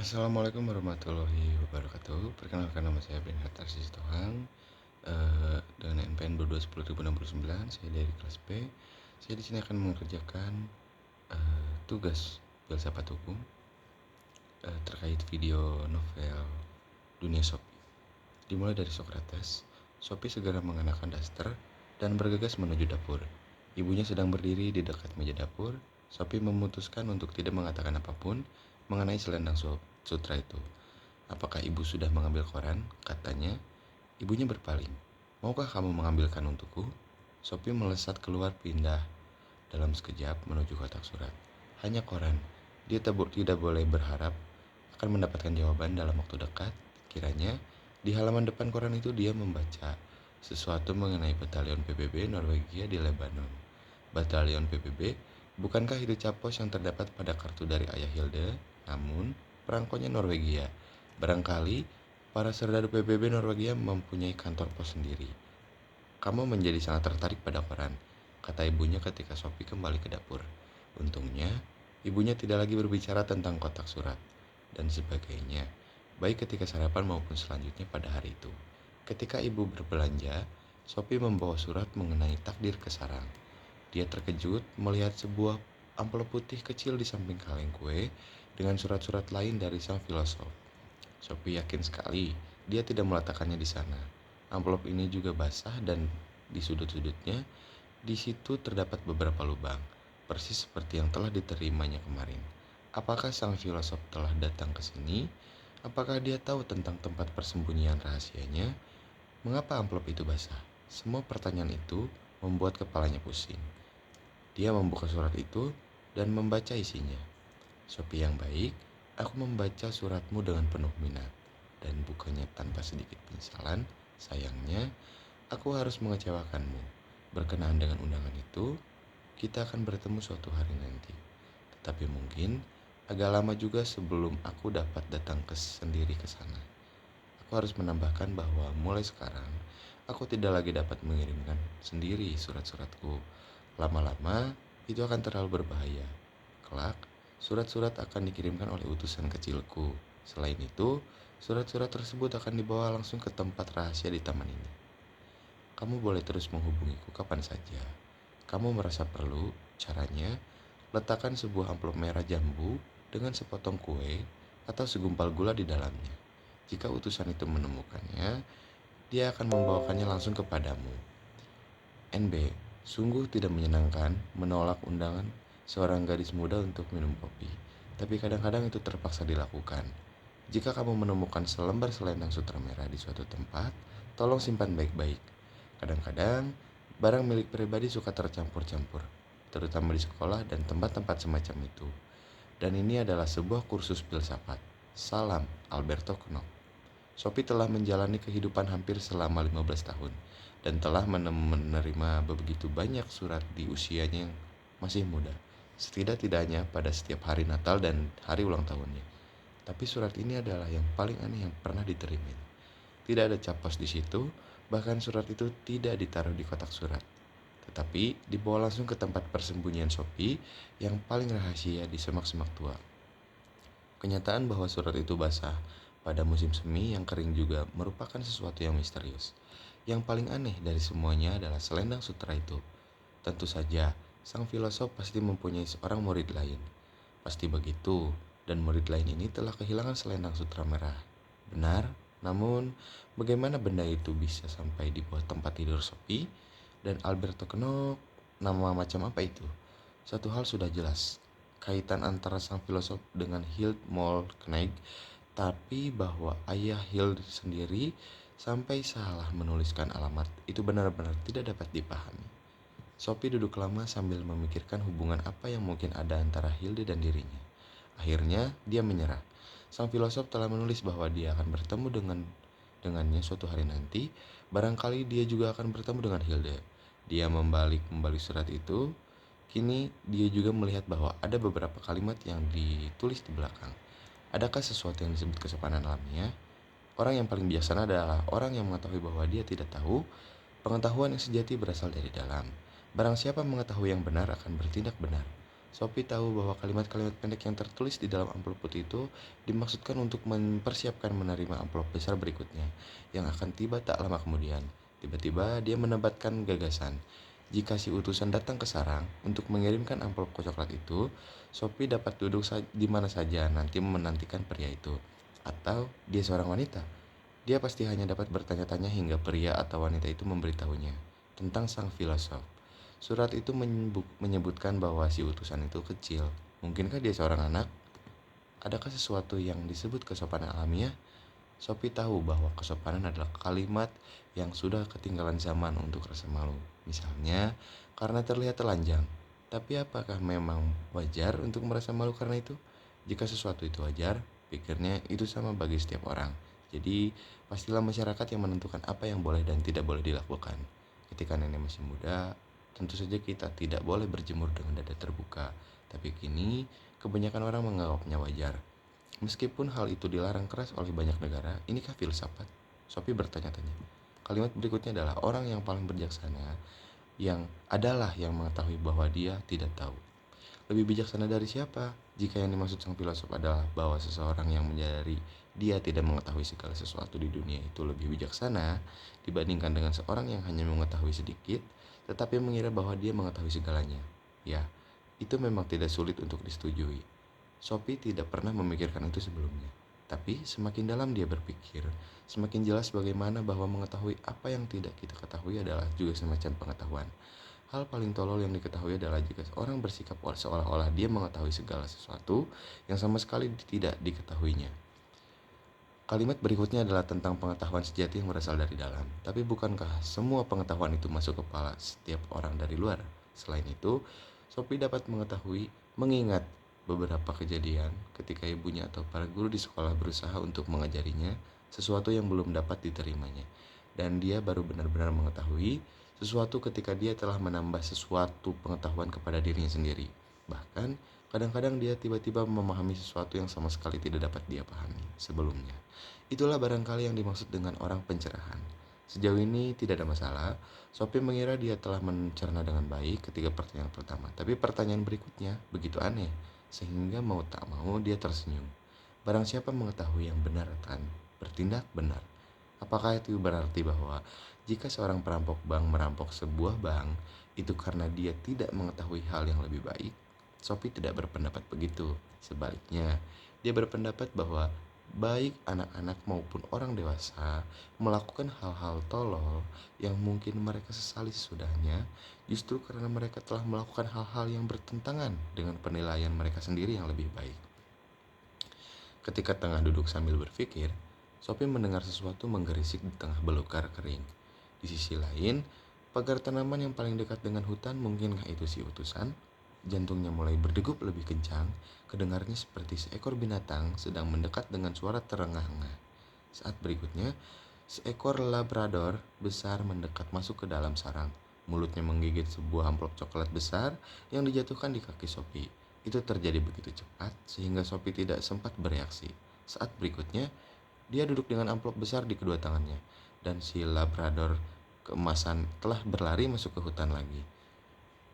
Assalamualaikum warahmatullahi wabarakatuh. Perkenalkan nama saya Benhard Tarsis Tohang, dengan NPM 22102069. Saya dari kelas B. Saya di sini akan mengerjakan tugas filsafat hukum terkait video novel Dunia Sophie. Dimulai dari Socrates. Sophie segera mengenakan daster dan bergegas menuju dapur. Ibunya sedang berdiri di dekat meja dapur. Sophie memutuskan untuk tidak mengatakan apapun mengenai selendang sutra itu. "Apakah ibu sudah mengambil koran?" katanya. Ibunya berpaling. "Maukah kamu mengambilkan untukku?" Sophie melesat keluar pindah dalam sekejap menuju kotak surat. Hanya koran. Dia tidak boleh berharap akan mendapatkan jawaban dalam waktu dekat. Kiranya di halaman depan koran itu dia membaca sesuatu mengenai batalion PBB Norwegia di Lebanon. Batalion PBB, bukankah itu capos yang terdapat pada kartu dari ayah Hilde? Namun, perangkonya Norwegia. Barangkali para serdadu PBB Norwegia mempunyai kantor pos sendiri. "Kamu menjadi sangat tertarik pada koran," kata ibunya ketika Sophie kembali ke dapur. Untungnya, ibunya tidak lagi berbicara tentang kotak surat dan sebagainya, baik ketika sarapan maupun selanjutnya pada hari itu. Ketika ibu berbelanja, Sophie membawa surat mengenai takdir ke sarang. Dia terkejut melihat sebuah amplop putih kecil di samping kaleng kue dengan surat-surat lain dari sang filosof. Sophie yakin sekali dia tidak meletakkannya di sana. Amplop ini juga basah dan di sudut-sudutnya di situ terdapat beberapa lubang, persis seperti yang telah diterimanya kemarin. Apakah sang filosof telah datang ke sini? Apakah dia tahu tentang tempat persembunyian rahasianya? Mengapa amplop itu basah? Semua pertanyaan itu membuat kepalanya pusing. Dia membuka surat itu dan membaca isinya. "Sophie yang baik, aku membaca suratmu dengan penuh minat." Dan bukannya tanpa sedikit penyesalan, "Sayangnya, aku harus mengecewakanmu. Berkenaan dengan undangan itu, kita akan bertemu suatu hari nanti. Tetapi mungkin agak lama juga sebelum aku dapat datang sendiri ke sana. Aku harus menambahkan bahwa mulai sekarang, aku tidak lagi dapat mengirimkan sendiri surat-suratku. Lama-lama, itu akan terlalu berbahaya. Kelak, surat-surat akan dikirimkan oleh utusan kecilku. Selain itu, surat-surat tersebut akan dibawa langsung ke tempat rahasia di taman ini. Kamu boleh terus menghubungiku kapan saja. Kamu merasa perlu, caranya, letakkan sebuah amplop merah jambu dengan sepotong kue atau segumpal gula di dalamnya. Jika utusan itu menemukannya, dia akan membawakannya langsung kepadamu. NB, sungguh tidak menyenangkan menolak undangan seorang gadis muda untuk minum kopi, tapi kadang-kadang itu terpaksa dilakukan. Jika kamu menemukan selembar selendang sutra merah di suatu tempat, tolong simpan baik-baik. Kadang-kadang, barang milik pribadi suka tercampur-campur, terutama di sekolah dan tempat-tempat semacam itu. Dan ini adalah sebuah kursus filsafat. Salam, Alberto Knopf. Sophie telah menjalani kehidupan hampir selama 15 tahun dan telah menerima begitu banyak surat di usianya yang masih muda, setidak-tidaknya pada setiap hari Natal dan hari ulang tahunnya. Tapi surat ini adalah yang paling aneh yang pernah diterima. Tidak ada cap pos di situ, bahkan surat itu tidak ditaruh di kotak surat, tetapi dibawa langsung ke tempat persembunyian Sophie yang paling rahasia di semak-semak tua. Kenyataan bahwa surat itu basah pada musim semi yang kering juga merupakan sesuatu yang misterius. Yang paling aneh dari semuanya adalah selendang sutra itu. Tentu saja, sang filosof pasti mempunyai seorang murid lain. Pasti begitu, dan murid lain ini telah kehilangan selendang sutra merah. Benar, namun bagaimana benda itu bisa sampai di bawah tempat tidur Sophie? Dan Alberto Knopf, nama macam apa itu? Satu hal sudah jelas, kaitan antara sang filosof dengan Hild Moltknecht, tapi bahwa ayah Hild sendiri sampai salah menuliskan alamat itu benar-benar tidak dapat dipahami. Sophie duduk lama sambil memikirkan hubungan apa yang mungkin ada antara Hilde dan dirinya. Akhirnya, dia menyerah. Sang filosof telah menulis bahwa dia akan bertemu dengannya suatu hari nanti. Barangkali dia juga akan bertemu dengan Hilde. Dia membalik surat itu. Kini dia juga melihat bahwa ada beberapa kalimat yang ditulis di belakang. Adakah sesuatu yang disebut kesopanan alamiah? Orang yang paling bijaksana adalah orang yang mengetahui bahwa dia tidak tahu. Pengetahuan yang sejati berasal dari dalam. Barang siapa mengetahui yang benar akan bertindak benar. Sophie tahu bahwa kalimat-kalimat pendek yang tertulis di dalam amplop putih itu dimaksudkan untuk mempersiapkan menerima amplop besar berikutnya yang akan tiba tak lama kemudian. Tiba-tiba dia menebatkan gagasan. Jika si utusan datang ke sarang untuk mengirimkan amplop coklat itu, Sophie dapat duduk di mana saja nanti menantikan pria itu. Atau dia seorang wanita. Dia pasti hanya dapat bertanya-tanya hingga pria atau wanita itu memberitahunya tentang sang filosof. Surat itu menyebutkan bahwa si utusan itu kecil. Mungkinkah dia seorang anak? Adakah sesuatu yang disebut kesopanan alamiah? Sophie tahu bahwa kesopanan adalah kalimat yang sudah ketinggalan zaman untuk rasa malu. Misalnya, karena terlihat telanjang. Tapi apakah memang wajar untuk merasa malu karena itu? Jika sesuatu itu wajar, pikirnya itu sama bagi setiap orang. Jadi, pastilah masyarakat yang menentukan apa yang boleh dan tidak boleh dilakukan. Ketika nenek masih muda, tentu saja kita tidak boleh berjemur dengan dada terbuka. Tapi kini, kebanyakan orang menganggapnya wajar. Meskipun hal itu dilarang keras oleh banyak negara, inikah filsafat? Sophie bertanya-tanya. Kalimat berikutnya adalah orang yang paling bijaksana yang mengetahui bahwa dia tidak tahu. Lebih bijaksana dari siapa? Jika yang dimaksud sang filosof adalah bahwa seseorang yang menyadari dia tidak mengetahui segala sesuatu di dunia itu lebih bijaksana dibandingkan dengan seorang yang hanya mengetahui sedikit, tetapi mengira bahwa dia mengetahui segalanya. Ya, itu memang tidak sulit untuk disetujui. Sophie tidak pernah memikirkan itu sebelumnya. Tapi semakin dalam dia berpikir, semakin jelas bagaimana bahwa mengetahui apa yang tidak kita ketahui adalah juga semacam pengetahuan. Hal paling tolol yang diketahui adalah jika seorang bersikap seolah-olah dia mengetahui segala sesuatu yang sama sekali tidak diketahuinya. Kalimat berikutnya adalah tentang pengetahuan sejati yang berasal dari dalam. Tapi bukankah semua pengetahuan itu masuk ke kepala setiap orang dari luar? Selain itu, Sophie dapat mengingat beberapa kejadian ketika ibunya atau para guru di sekolah berusaha untuk mengajarinya sesuatu yang belum dapat diterimanya. Dan dia baru benar-benar mengetahui sesuatu ketika dia telah menambah sesuatu pengetahuan kepada dirinya sendiri. Bahkan, kadang-kadang dia tiba-tiba memahami sesuatu yang sama sekali tidak dapat dia pahami sebelumnya. Itulah barangkali yang dimaksud dengan orang pencerahan. Sejauh ini tidak ada masalah. Sophie mengira dia telah mencerna dengan baik ketika pertanyaan pertama. Tapi pertanyaan berikutnya begitu aneh, sehingga mau tak mau dia tersenyum. Barang siapa mengetahui yang benar akan bertindak benar. Apakah itu berarti bahwa jika seorang perampok bank merampok sebuah bank, itu karena dia tidak mengetahui hal yang lebih baik? Sophie tidak berpendapat begitu. Sebaliknya, dia berpendapat bahwa baik anak-anak maupun orang dewasa melakukan hal-hal tolol yang mungkin mereka sesali sesudahnya, justru karena mereka telah melakukan hal-hal yang bertentangan dengan penilaian mereka sendiri yang lebih baik. Ketika tengah duduk sambil berpikir, Sophie mendengar sesuatu menggerisik di tengah belukar kering. Di sisi lain, pagar tanaman yang paling dekat dengan hutan, mungkinkah itu si utusan? Jantungnya mulai berdegup lebih kencang, kedengarnya seperti seekor binatang sedang mendekat dengan suara terengah-engah. Saat berikutnya, seekor labrador besar mendekat masuk ke dalam sarang. Mulutnya menggigit sebuah amplop coklat besar yang dijatuhkan di kaki Sophie. Itu terjadi begitu cepat sehingga Sophie tidak sempat bereaksi. Saat berikutnya, dia duduk dengan amplop besar di kedua tangannya, dan si labrador keemasan telah berlari masuk ke hutan lagi.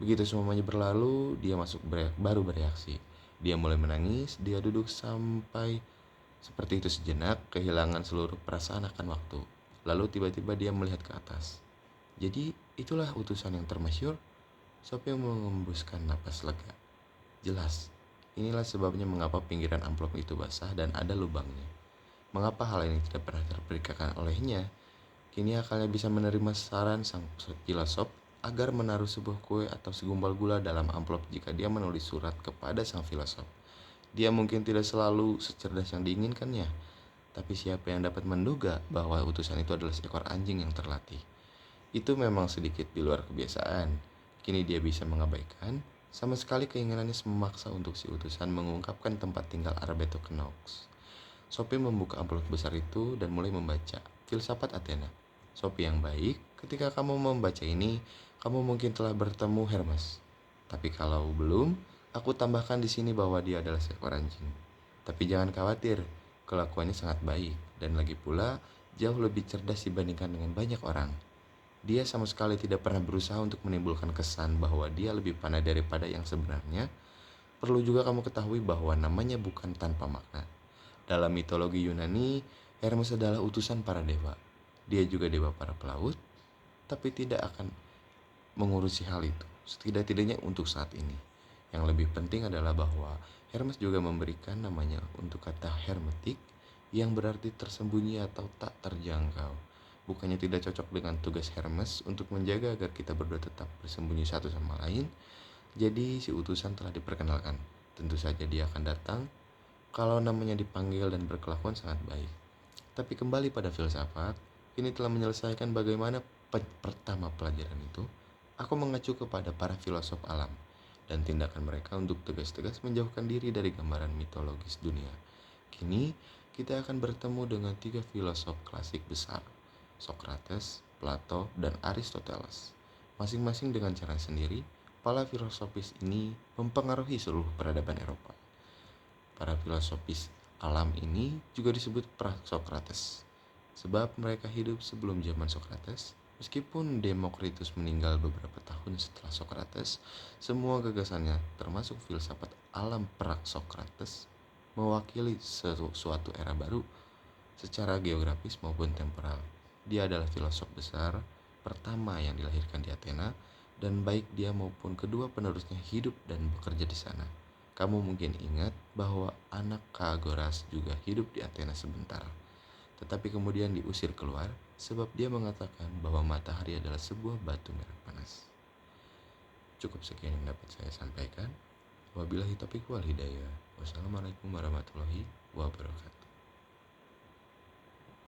Begitu semuanya berlalu, dia baru bereaksi. Dia mulai menangis, dia duduk sampai seperti itu sejenak, kehilangan seluruh perasaan akan waktu. Lalu tiba-tiba dia melihat ke atas. Jadi itulah utusan yang termasyur. Sophie mengembuskan napas lega. Jelas, inilah sebabnya mengapa pinggiran amplop itu basah dan ada lubangnya. Mengapa hal ini tidak pernah terpikirkan olehnya? Kini akalnya bisa menerima saran sang filosof agar menaruh sebuah kue atau segumpal gula dalam amplop jika dia menulis surat kepada sang filosof. Dia mungkin tidak selalu secerdas yang diinginkannya, tapi siapa yang dapat menduga bahwa utusan itu adalah seekor anjing yang terlatih? Itu memang sedikit di luar kebiasaan. Kini dia bisa mengabaikan sama sekali keinginannya memaksa untuk si utusan mengungkapkan tempat tinggal Arbeto Knox. Sophie membuka amplop besar itu dan mulai membaca. Filsafat Athena. Sophie yang baik, ketika kamu membaca ini, kamu mungkin telah bertemu Hermes. Tapi kalau belum, aku tambahkan di sini bahwa dia adalah seekor anjing. Tapi jangan khawatir, kelakuannya sangat baik dan lagi pula jauh lebih cerdas dibandingkan dengan banyak orang. Dia sama sekali tidak pernah berusaha untuk menimbulkan kesan bahwa dia lebih pandai daripada yang sebenarnya. perlu juga kamu ketahui bahwa namanya bukan tanpa makna. Dalam mitologi Yunani, Hermes adalah utusan para dewa. Dia juga dewa para pelaut, tapi tidak akan mengurusi hal itu, setidak-tidaknya untuk saat ini. Yang lebih penting adalah bahwa Hermes juga memberikan namanya untuk kata hermetik, yang berarti tersembunyi atau tak terjangkau. Bukannya tidak cocok dengan tugas Hermes untuk menjaga agar kita berdua tetap bersembunyi satu sama lain, jadi si utusan telah diperkenalkan. Tentu saja dia akan datang kalau namanya dipanggil dan berkelakuan sangat baik. Tapi kembali pada filsafat, ini telah menyelesaikan bagaimana pertama pelajaran itu. Aku mengacu kepada para filosof alam dan tindakan mereka untuk tegas-tegas menjauhkan diri dari gambaran mitologis dunia. Kini, kita akan bertemu dengan 3 filosof klasik besar, Socrates, Plato, dan Aristoteles. Masing-masing dengan cara sendiri, para filosofis ini mempengaruhi seluruh peradaban Eropa. Para filosofis alam ini juga disebut pra-Sokrates, sebab mereka hidup sebelum zaman Sokrates. Meskipun Demokritus meninggal beberapa tahun setelah Sokrates, semua gagasannya, termasuk filsafat alam pra-Sokrates, mewakili suatu era baru secara geografis maupun temporal. Dia adalah filosof besar pertama yang dilahirkan di Athena, dan baik dia maupun kedua penerusnya hidup dan bekerja di sana. Kamu mungkin ingat bahwa anak Kaagoras juga hidup di Athena sebentar, tetapi kemudian diusir keluar sebab dia mengatakan bahwa matahari adalah sebuah batu merah panas. Cukup sekian yang dapat saya sampaikan. Wabillahi taufiq wal hidayah. Wassalamualaikum warahmatullahi wabarakatuh.